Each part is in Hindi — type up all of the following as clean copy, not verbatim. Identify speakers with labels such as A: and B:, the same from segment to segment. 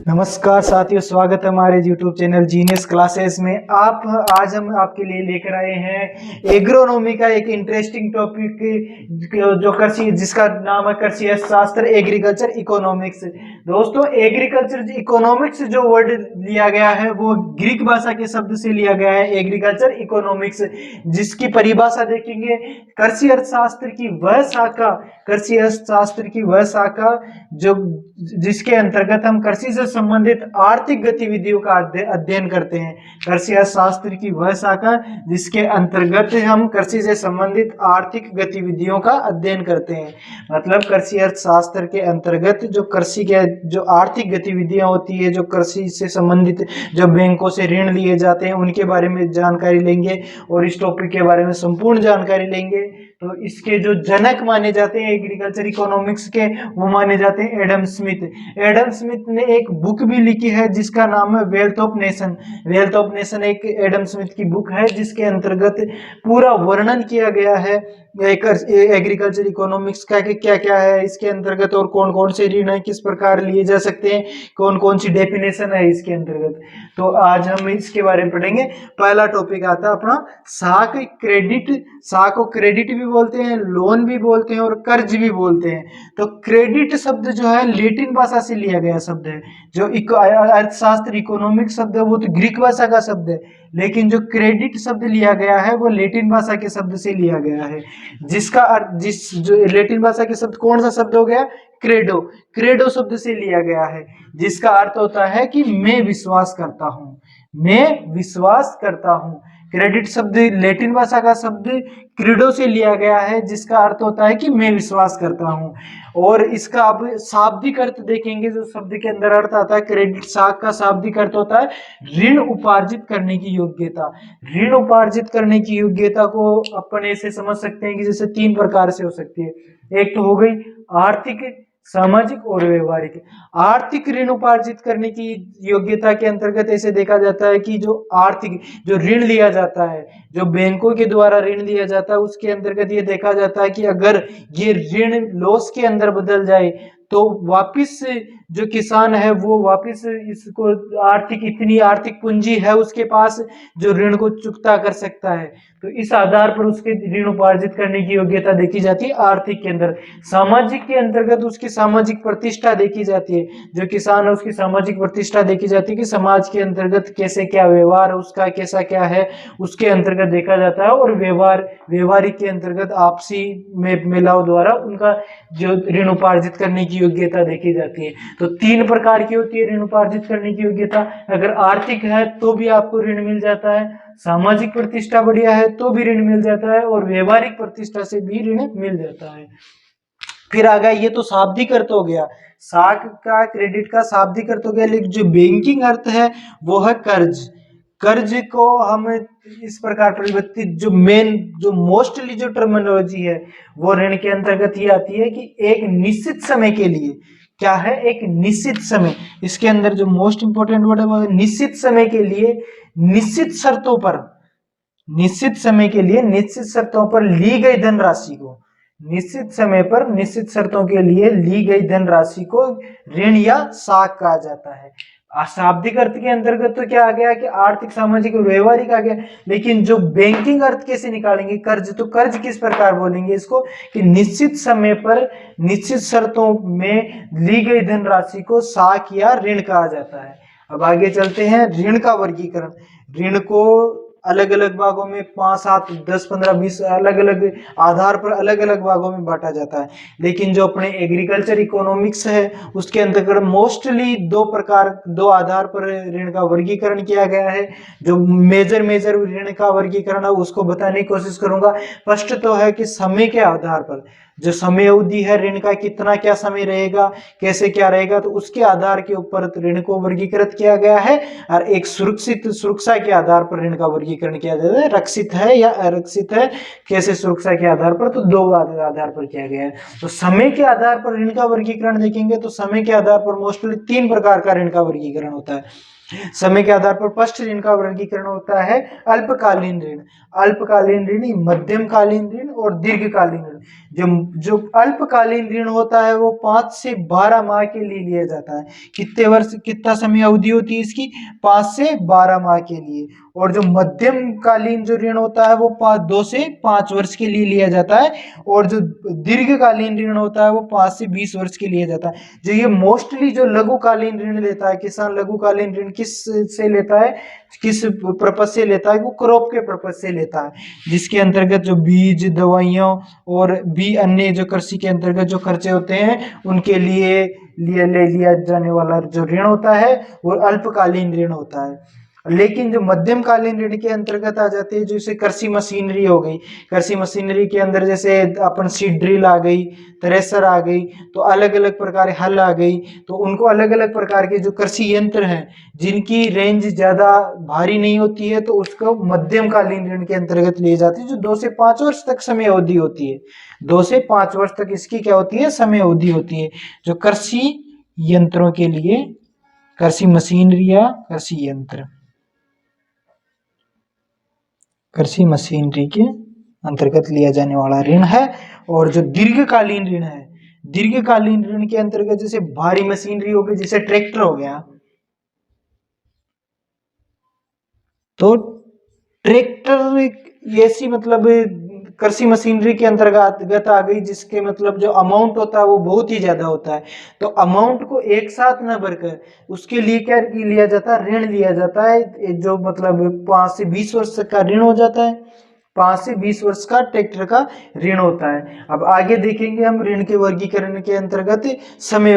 A: नमस्कार साथियों, स्वागत है हमारे YouTube चैनल जीनियस क्लासेस में। आज हम आपके लिए लेकर आए हैं एग्रोनॉमी का एक इंटरेस्टिंग टॉपिक जो कृषि, जिसका नाम है कृषि अर्थशास्त्र एग्रीकल्चर इकोनॉमिक्स। दोस्तों, एग्रीकल्चर इकोनॉमिक्स जो वर्ड लिया गया है वो ग्रीक भाषा के शब्द से लिया गया है, एग्रीकल्चर इकोनॉमिक्स, जिसकी परिभाषा देखेंगे कृषि अर्थशास्त्र की वह शाखा, कृषि अर्थशास्त्र की वह शाखा जो जिसके अंतर्गत हम कृषि से संबंधित आर्थिक गतिविधियों का अध्ययन करते हैं। कृषि अर्थशास्त्र की वह शाखा जिसके अंतर्गत हम कृषि से संबंधित आर्थिक गतिविधियों का अध्ययन करते हैं। मतलब कृषि अर्थशास्त्र के अंतर्गत जो कृषि के जो आर्थिक गतिविधियां होती है, जो कृषि से संबंधित जो बैंकों से ऋण लिए जाते हैं, उनके बारे में जानकारी लेंगे और इस टॉपिक के बारे में संपूर्ण जानकारी लेंगे। तो इसके जो जनक माने जाते हैं एग्रीकल्चर इकोनॉमिक्स के, वो माने जाते हैं एडम स्मिथ। एडम स्मिथ ने एक बुक भी लिखी है जिसका नाम है wealth of nation. Wealth of nation एक एडम स्मिथ की बुक है जिसके अंतर्गत पूरा वर्णन किया गया है एग्रीकल्चर इकोनॉमिक्स का कि क्या क्या है इसके अंतर्गत और कौन कौन से ऋण है, किस प्रकार लिए जा सकते हैं, कौन कौन सी डेफिनेशन है इसके अंतर्गत। तो आज हम इसके बारे में पढ़ेंगे। पहला टॉपिक आता है अपना साख क्रेडिट। साख को क्रेडिट भी बोलते हैं, लोन भी बोलते हैं और कर्ज भी बोलते हैं। तो क्रेडिट शब्द जो है लैटिन भाषा से लिया गया शब्द है। जो अर्थशास्त्र इकोनॉमिक शब्द है वो तो ग्रीक भाषा का शब्द है, लेकिन जो क्रेडिट शब्द लिया गया है वो लैटिन भाषा के शब्द से लिया गया है, जिसका अर्थ जो लैटिन भाषा के शब्द कौन सा शब्द हो गया? क्रेडो। क्रेडो शब्द से लिया गया है, जिसका अर्थ होता है कि मैं विश्वास करता हूं, मैं विश्वास करता हूं। क्रेडिट शब्द लैटिन भाषा का शब्द क्रीडो से लिया गया है, जिसका अर्थ होता है कि मैं विश्वास करता हूं। और इसका अब शाब्दिक अर्थ देखेंगे, जो शब्द के अंदर अर्थ आता है क्रेडिट साख का शाब्दिक अर्थ होता है ऋण उपार्जित करने की योग्यता। ऋण उपार्जित करने की योग्यता को अपन ऐसे समझ सकते हैं कि जैसे तीन प्रकार से हो सकती है। एक तो हो गई आर्थिक, सामाजिक और व्यवहारिक। आर्थिक ऋण उपार्जित करने की योग्यता के अंतर्गत ऐसे देखा जाता है कि जो आर्थिक जो ऋण लिया जाता है, जो बैंकों के द्वारा ऋण लिया जाता है, उसके अंतर्गत ये देखा जाता है कि अगर ये ऋण लॉस के अंदर बदल जाए तो वापिस जो किसान है वो वापिस इसको आर्थिक इतनी आर्थिक पूंजी है उसके पास जो ऋण को चुकता कर सकता है। तो इस आधार पर उसके ऋण उपार्जित करने की योग्यता देखी जाती है आर्थिक के अंदर। सामाजिक के अंतर्गत उसकी सामाजिक प्रतिष्ठा देखी जाती है। जो किसान है उसकी सामाजिक प्रतिष्ठा देखी जाती है कि समाज के अंतर्गत कैसे क्या व्यवहार उसका कैसा क्या है, उसके अंतर्गत देखा जाता है। और व्यवहारिक के अंतर्गत आपसी मेलाव द्वारा उनका जो ऋण उपार्जित करने की योग्यता देखी जाती है। तो तीन प्रकार की होती है ऋण उपार्जित करने की योग्यता। अगर आर्थिक है तो भी आपको ऋण मिल जाता है, सामाजिक प्रतिष्ठा बढ़िया है तो भी ऋण मिल जाता है, और व्यवहारिक प्रतिष्ठा से भी ऋण मिल जाता है। फिर आ गया, ये तो शाब्दिक अर्थ हो गया, साख का क्रेडिट का शाब्दिक अर्थ हो गया। लेकिन जो बैंकिंग अर्थ है वो है कर्ज। कर्ज को हम इस प्रकार परिवर्तित, जो मेन जो मोस्टली जो टर्मिनोलॉजी है वो ऋण के अंतर्गत ये आती है कि एक निश्चित समय के लिए, क्या है, एक निश्चित समय। इसके अंदर जो मोस्ट इंपोर्टेंट वर्ड है वो निश्चित समय के लिए, निश्चित शर्तों पर, निश्चित समय के लिए निश्चित शर्तों पर ली गई धनराशि को, निश्चित समय पर निश्चित शर्तों के लिए ली गई धनराशि को ऋण या साख कहा जाता है। शाब्दिक अर्थ के अंतर्गत तो क्या आ गया कि आर्थिक, सामाजिक और व्यवहारिक आ गया। लेकिन जो बैंकिंग अर्थ कैसे निकालेंगे, कर्ज, तो कर्ज किस प्रकार बोलेंगे इसको कि निश्चित समय पर निश्चित शर्तों में ली गई धनराशि को साख या ऋण कहा जाता है। अब आगे चलते हैं, ऋण का वर्गीकरण। ऋण को अलग अलग भागों में 5, 7, 10, 15, 20 अलग अलग आधार पर अलग अलग भागों में बांटा जाता है। लेकिन जो अपने एग्रीकल्चर इकोनॉमिक्स है उसके अंतर्गत मोस्टली दो आधार पर ऋण का वर्गीकरण किया गया है। जो मेजर ऋण का वर्गीकरण है उसको बताने की कोशिश करूंगा। फर्स्ट तो है कि समय के आधार पर, जो समय अवधि है ऋण का, कितना क्या समय रहेगा, कैसे क्या रहेगा, तो उसके आधार के ऊपर ऋण को वर्गीकृत किया गया है। और एक सुरक्षा के आधार पर ऋण का वर्गीकरण किया जाता है, रक्षित है या अरक्षित है, कैसे सुरक्षा के आधार पर, तो दो आधार पर किया गया है। तो समय के आधार पर ऋण का वर्गीकरण देखेंगे तो समय के आधार पर मोस्टली 3 प्रकार का ऋण का वर्गीकरण होता है। समय के आधार पर फर्स्ट ऋण का वर्गीकरण होता है अल्पकालीन ऋण, अल्पकालीन ऋण, मध्यमकालीन ऋण और दीर्घकालीन ऋण। जो जो अल्पकालीन ऋण होता है वो 5 से 12 माह के लिए लिया जाता है। कितने वर्ष, कितना समय अवधि होती है इसकी? 5 से 12 माह के लिए। और जो मध्यमकालीन जो ऋण होता है वो 2 से 5 वर्ष के लिए लिया जाता है। और जो दीर्घकालीन ऋण होता है वो 5 से 20 वर्ष के लिए जाता है। जो ये मोस्टली जो लघुकालीन ऋण लेता है किसान, लघुकालीन ऋण किस से लेता है, किस पर्पज से लेता है? वो क्रॉप के पर्पज से लेता है, जिसके अंतर्गत जो बीज, दवाइयों और भी अन्य जो कृषि के अंतर्गत जो खर्चे होते हैं उनके लिए लिया जाने वाला जो ऋण होता है वो अल्पकालीन ऋण होता है। लेकिन जो मध्यमकालीन ऋण के अंतर्गत आ जाते हैं, जैसे कृषि मशीनरी हो गई, कृषि मशीनरी के अंदर जैसे अपन सीड ड्रिल आ गई, थ्रेसर आ गई, तो अलग अलग प्रकार हल आ गई, तो उनको अलग अलग प्रकार के जो कृषि यंत्र हैं जिनकी रेंज ज्यादा भारी नहीं होती है तो उसको मध्यमकालीन ऋण के अंतर्गत लिए जाते हैं, जो 2 से 5 वर्ष तक समय अवधि होती है। 2 से 5 वर्ष तक इसकी क्या होती है? समय अवधि होती है, जो कृषि यंत्रों के लिए, कृषि मशीनरी या कृषि यंत्र, कृषि मशीनरी के अंतर्गत लिया जाने वाला ऋण है। और जो दीर्घकालीन ऋण है, दीर्घकालीन ऋण के अंतर्गत जैसे भारी मशीनरी हो गई, जैसे ट्रैक्टर हो गया, तो ट्रैक्टर ऐसी मतलब कृषि मशीनरी के अंतर्गत आ गई जिसके मतलब जो अमाउंट होता है वो बहुत ही ज्यादा होता है। तो अमाउंट को एक साथ न भरकर उसके लिए क्या लिया जाता है? ऋण लिया जाता है, जो मतलब 5 से 20 वर्ष तक का ऋण हो जाता है। 5 से 20 वर्ष का ट्रैक्टर का ऋण होता है। अब आगे देखेंगे हम ऋण के वर्गीकरण के अंतर्गत समय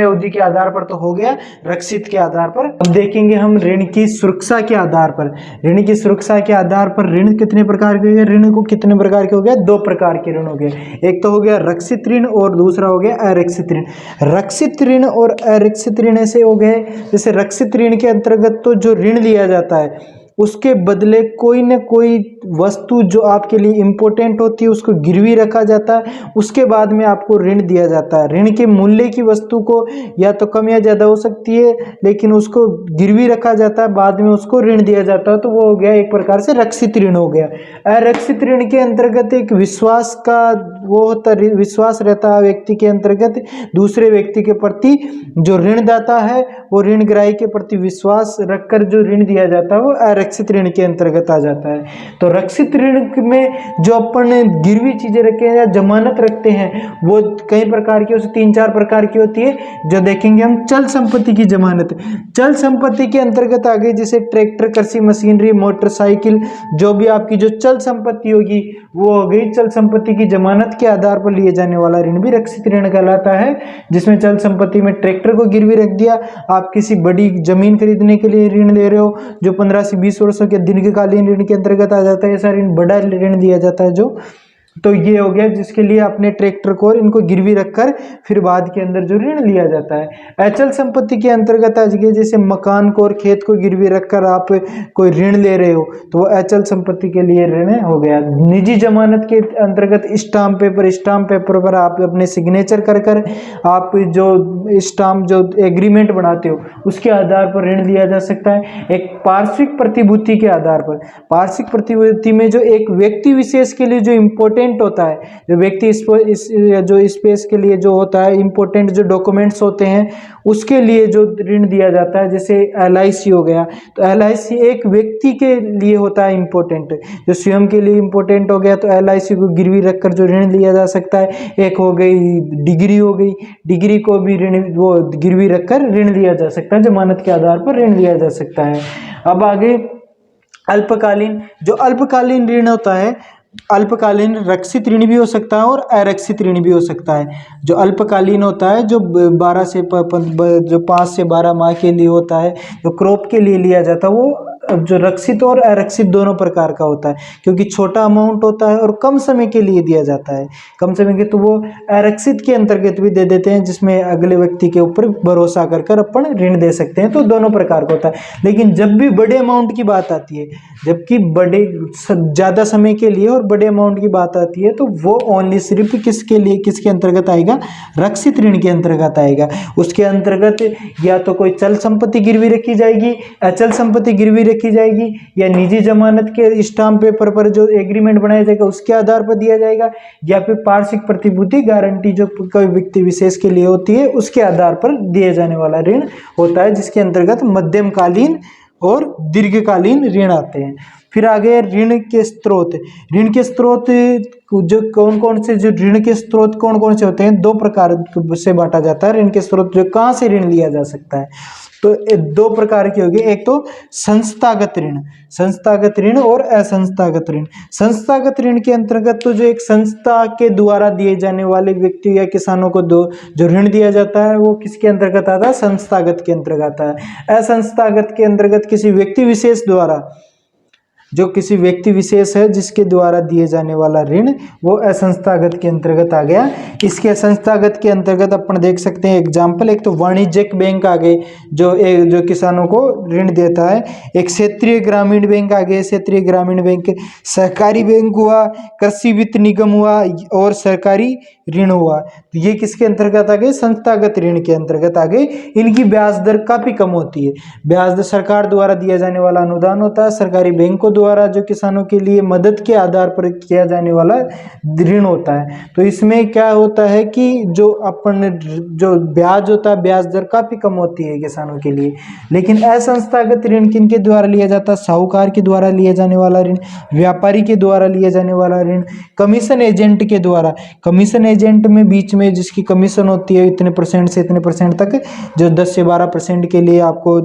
A: अवधि के आधार पर तो हो गया, रक्षित के आधार पर। अब देखेंगे हम ऋण की सुरक्षा के आधार पर। ऋण की सुरक्षा के आधार पर ऋण कितने प्रकार के हो गए? ऋण को कितने प्रकार के हो गया? 2 प्रकार के ऋण हो गए। एक तो हो गया रक्षित ऋण और दूसरा हो गया अरक्षित ऋण। रक्षित ऋण और अरक्षित ऋण ऐसे हो गए, जैसे रक्षित ऋण के अंतर्गत तो जो ऋण लिया जाता है उसके बदले कोई न कोई वस्तु जो आपके लिए इम्पोर्टेंट होती है उसको गिरवी रखा जाता है, उसके बाद में आपको ऋण दिया जाता है। ऋण के मूल्य की वस्तु को या तो कम या ज्यादा हो सकती है, लेकिन उसको गिरवी रखा जाता है, बाद में उसको ऋण दिया जाता है, तो वो हो गया एक प्रकार से रक्षित ऋण हो गया। अरक्षित ऋण के अंतर्गत एक विश्वास का वो होता, विश्वास रहता है व्यक्ति के अंतर्गत दूसरे व्यक्ति के प्रति, जो ऋणदाता है वो ऋण ग्राही के प्रति विश्वास रखकर जो ऋण दिया जाता है वो अरक्षित ऋण के अंतर्गत आ जाता है। तो रक्षित ऋण में जो अपन गिरवी चीजें रखते हैं या जमानत रखते हैं वो कई प्रकार की, उसे 3-4 प्रकार की होती है, जो देखेंगे हम। चल संपत्ति की जमानत, चल संपत्ति के अंतर्गत आ गई जैसे ट्रैक्टर, कृषि मशीनरी, मोटरसाइकिल, जो भी आपकी जो चल संपत्ति होगी वो हो गई चल संपत्ति की जमानत के आधार पर लिए जाने वाला ऋण भी रक्षित ऋण कहलाता है, जिसमें चल संपत्ति में ट्रैक्टर को गिरवी रख दिया, आप किसी बड़ी जमीन खरीदने के लिए ऋण ले रहे हो जो 15 से 20 वर्षों के दीर्घकालीन ऋण के अंतर्गत आ जाता है, ऐसा ऋण बड़ा ऋण दिया जाता है जो। तो ये हो गया जिसके लिए अपने ट्रैक्टर को और इनको गिरवी रखकर फिर बाद के अंदर जो ऋण लिया जाता है। अचल संपत्ति के अंतर्गत आ गया जैसे मकान को और खेत को गिरवी रखकर आप कोई ऋण ले रहे हो तो वो अचल संपत्ति के लिए ऋण हो गया। निजी जमानत के अंतर्गत स्टाम्प पेपर पर आप अपने सिग्नेचर कर कर आप जो स्टाम्प जो एग्रीमेंट बनाते हो उसके आधार पर ऋण लिया जा सकता है। एक पार्श्विक प्रतिभूति के आधार पर, पार्श्विक प्रतिभूति में जो एक व्यक्ति विशेष के लिए जो इम्पोर्टेंट होता है, जो व्यक्ति जो स्पेस के लिए जो होता है इम्पोर्टेंट जो डॉक्यूमेंट्स होते हैं उसके लिए जो ऋण दिया जाता है, जैसे LIC हो गया, तो LIC एक व्यक्ति के लिए होता है इम्पोर्टेंट, जो स्वयं के लिए इम्पोर्टेंट हो गया तो LIC को गिरवी रखकर जो ऋण लिया जा सकता है। एक हो गई डिग्री, हो गई डिग्री को भी ऋण वो गिरवी रखकर ऋण लिया जा सकता है, जमानत के आधार पर ऋण लिया जा सकता है। अब आगे अल्पकालीन, जो अल्पकालीन ऋण होता है, अल्पकालीन रक्षित ऋण भी हो सकता है और अरक्षित ऋण भी हो सकता है। जो अल्पकालीन होता है जो 5 से 12 माह के लिए होता है, जो क्रॉप के लिए लिया जाता है वो अब जो रक्षित और आरक्षित दोनों प्रकार का होता है, क्योंकि छोटा अमाउंट होता है और कम समय के लिए दिया जाता है, कम समय के, तो वो आरक्षित के अंतर्गत भी दे देते हैं, जिसमें अगले व्यक्ति के ऊपर भरोसा कर कर अपन ऋण दे सकते हैं। तो दोनों प्रकार का होता है। लेकिन जब भी बड़े अमाउंट की बात आती है, जबकि बड़े ज़्यादा समय के लिए और बड़े अमाउंट की बात आती है, तो वो ओनली सिर्फ किसके लिए, किसके अंतर्गत आएगा, रक्षित ऋण के अंतर्गत आएगा। उसके अंतर्गत या तो कोई चल संपत्ति गिरवी रखी जाएगी, अचल संपत्ति गिरवी रखी जाएगी, या निजी जमानत के स्टाम्प पेपर पर जो एग्रीमेंट बनाया जाएगा उसके आधार पर दिया जाएगा, या फिर पार्षिक प्रतिभूति गारंटी जो कोई व्यक्ति विशेष के लिए होती है उसके आधार पर दिए जाने वाला ऋण होता है, जिसके अंतर्गत मध्यमकालीन और दीर्घकालीन ऋण आते हैं। फिर आगे ऋण के स्रोत। ऋण के स्रोत जो कौन कौन से, जो ऋण के स्रोत कौन कौन से होते हैं, दो प्रकार से बांटा जाता है ऋण के स्रोत, जो कहाँ से ऋण लिया जा सकता है। तो दो प्रकार की होगी, एक तो संस्थागत ऋण, संस्थागत ऋण और असंस्थागत ऋण। संस्थागत ऋण के अंतर्गत तो जो एक संस्था के द्वारा दिए जाने वाले व्यक्ति या किसानों को जो ऋण दिया जाता है वो किसके अंतर्गत आता है, संस्थागत के अंतर्गत आता है। असंस्थागत के अंतर्गत किसी व्यक्ति विशेष द्वारा, जो किसी व्यक्ति विशेष है जिसके द्वारा दिए जाने वाला ऋण, वो असंस्थागत के अंतर्गत आ गया। इसके असंस्थागत के अंतर्गत अपन देख सकते हैं एग्जाम्पल, एक तो वाणिज्यिक बैंक आ गए जो किसानों को ऋण देता है, एक क्षेत्रीय ग्रामीण बैंक आ गए, क्षेत्रीय ग्रामीण बैंक, सहकारी बैंक हुआ, कृषि वित्त निगम हुआ और सरकारी ऋण हुआ। तो ये किसके अंतर्गत आ गए, संस्थागत ऋण के अंतर्गत आ गए। इनकी ब्याज दर काफी कम होती है, ब्याज दर सरकार द्वारा दिया जाने वाला अनुदान होता है, सरकारी बैंकों द्वारा जो किसानों के लिए मदद के आधार पर किया जाने वाला ऋण होता है। तो इसमें क्या होता है कि जो ब्याज होता है, ब्याज दर काफी कम होती है किसानों के लिए। लेकिन असंस्थागत ऋण किनके द्वारा लिया जाता है, साहूकार के द्वारा लिया जाने वाला ऋण, व्यापारी के द्वारा लिया जाने वाला ऋण, कमीशन एजेंट के द्वारा। कमीशन एजेंट में बीच में जिसकी कमीशन होती है इतने परसेंट से इतने परसेंट तक, जो 10 से 12% के लिए आपको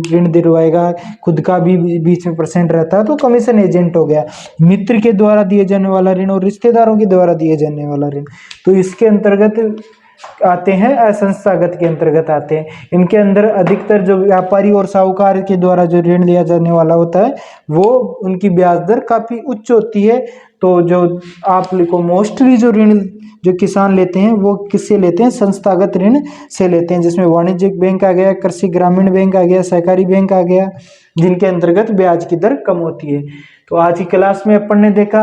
A: ऋण दिलवाएगा, खुद का भी बीच में परसेंट रहता है, तो कमीशन एजेंट हो गया। मित्र के द्वारा दिए जाने वाला ऋण और रिश्तेदारों के द्वारा दिए जाने वाला ऋण, तो इसके अंतर्गत आते हैं, असंस्थागत के अंतर्गत आते हैं। इनके अंदर अधिकतर जो व्यापारी और साहूकार के द्वारा जो ऋण लिया जाने वाला होता है वो उनकी ब्याज दर काफी उच्च होती है। तो जो आप को मोस्टली जो ऋण जो किसान लेते हैं वो किससे लेते हैं, संस्थागत ऋण से लेते हैं, जिसमें वाणिज्यिक बैंक आ गया, कृषि ग्रामीण बैंक आ गया, सहकारी बैंक आ गया, जिनके अंतर्गत ब्याज की दर कम होती है। तो आज की क्लास में अपन ने देखा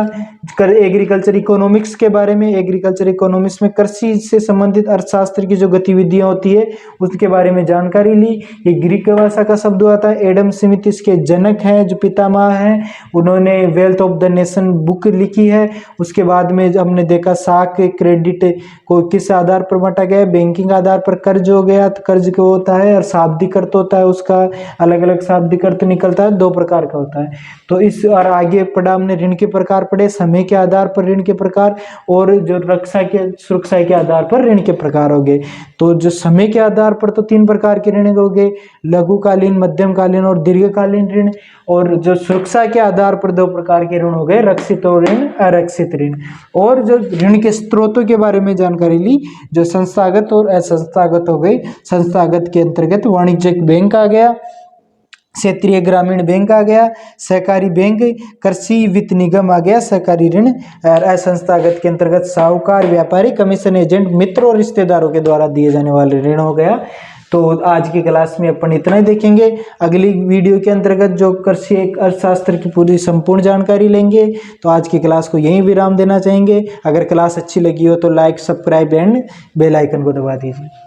A: एग्रीकल्चर इकोनॉमिक्स के बारे में। एग्रीकल्चर इकोनॉमिक्स में कृषि से संबंधित अर्थशास्त्र की जो गतिविधियां होती है उसके बारे में जानकारी ली। ये ग्रीक भाषा का शब्द हुआ था। एडम स्मिथ इसके जनक हैं, जो पितामह हैं, उन्होंने wealth of the nation book लिखी है। उसके बाद में हमने देखा साख क्रेडिट को किस आधार पर बांटा गया, बैंकिंग आधार पर कर्ज हो गया, तो कर्ज क्या होता है और शाब्दिक अर्थ होता है, उसका अलग अलग शाब्दिक अर्थ निकलता है, दो प्रकार का होता है। तो इस और आगे पढ़ा हमने ऋण के प्रकार पढ़े, समय के आधार पर ऋण के प्रकार, और जो रक्षा के सुरक्षा के आधार पर ऋण के प्रकार हो गए। तो जो समय के आधार पर तो 3 प्रकार के ऋण हो गए, लघुकालीन, मध्यमकालीन और दीर्घकालीन ऋण। और जो सुरक्षा के आधार पर 2 प्रकार के ऋण हो गए, रक्षित और ऋण, आरक्षित ऋण। और जो ऋण के स्रोतों के बारे में जानकारी ली, जो संस्थागत और असंस्थागत हो गई। संस्थागत के अंतर्गत वाणिज्यिक बैंक आ गया, क्षेत्रीय ग्रामीण बैंक आ गया, सहकारी बैंक, कृषि वित्त निगम आ गया, सहकारी ऋण। और असंस्थागत के अंतर्गत साहूकार, व्यापारी, कमीशन एजेंट, मित्र और रिश्तेदारों के द्वारा दिए जाने वाले ऋण हो गया। तो आज की क्लास में अपन इतना ही देखेंगे। अगली वीडियो के अंतर्गत जो कृषि अर्थशास्त्र की पूरी संपूर्ण जानकारी लेंगे। तो आज की क्लास को यहीं विराम देना चाहेंगे। अगर क्लास अच्छी लगी हो तो like, subscribe and bell icon को दबा दीजिए।